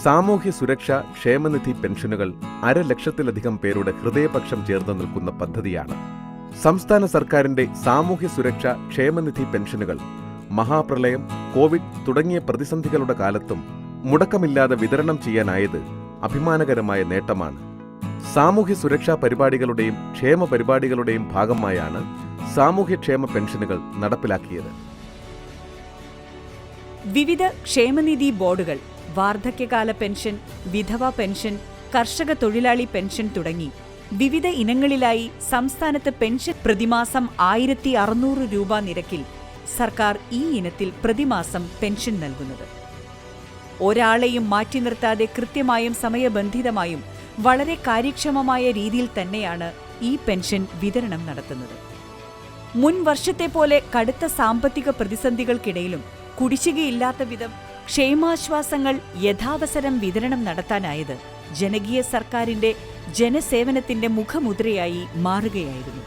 സാമൂഹ്യ സുരക്ഷാ ക്ഷേമനിധി പെൻഷനുകൾ 1,00,000-ലധികം പേരുടെ ഹൃദയപക്ഷം ചേർന്ന് നിൽക്കുന്ന പദ്ധതിയാണ്. സംസ്ഥാന സർക്കാരിന്റെ സാമൂഹ്യ സുരക്ഷാ ക്ഷേമനിധി പെൻഷനുകൾ മഹാപ്രളയം, കോവിഡ് തുടങ്ങിയ പ്രതിസന്ധികളുടെ കാലത്തും മുടക്കമില്ലാതെ വിതരണം ചെയ്യാനായത് അഭിമാനകരമായ നേട്ടമാണ്. സാമൂഹ്യ സുരക്ഷാ പരിപാടികളുടെയും ക്ഷേമ പരിപാടികളുടെയും ഭാഗമായാണ് സാമൂഹ്യക്ഷേമ പെൻഷനുകൾ നടപ്പിലാക്കിയത്. വിവിധ ക്ഷേമനിധി ബോർഡുകൾ വാർദ്ധക്യകാല പെൻഷൻ, വിധവ പെൻഷൻ, കർഷക തൊഴിലാളി പെൻഷൻ തുടങ്ങി വിവിധ ഇനങ്ങളിലായി സംസ്ഥാനത്ത് പെൻഷൻ പ്രതിമാസം 1,600 രൂപ നിരക്കിൽ സർക്കാർ ഈ ഇനത്തിൽ പ്രതിമാസം പെൻഷൻ നൽകുന്നത്. ഒരാളെയും മാറ്റി നിർത്താതെ കൃത്യമായും സമയബന്ധിതമായും വളരെ കാര്യക്ഷമമായ രീതിയിൽ തന്നെയാണ് ഈ പെൻഷൻ വിതരണം നടത്തുന്നത്. മുൻ വർഷത്തെ പോലെ കടുത്ത സാമ്പത്തിക പ്രതിസന്ധികൾക്കിടയിലും കുടിശ്ശികയില്ലാത്ത വിധം ക്ഷേമാശ്വാസങ്ങൾ യഥാവസരം വിതരണം നടത്താനായത് ജനകീയ സർക്കാരിന്റെ ജനസേവനത്തിന്റെ മുഖമുദ്രയായി മാറുകയായിരുന്നു.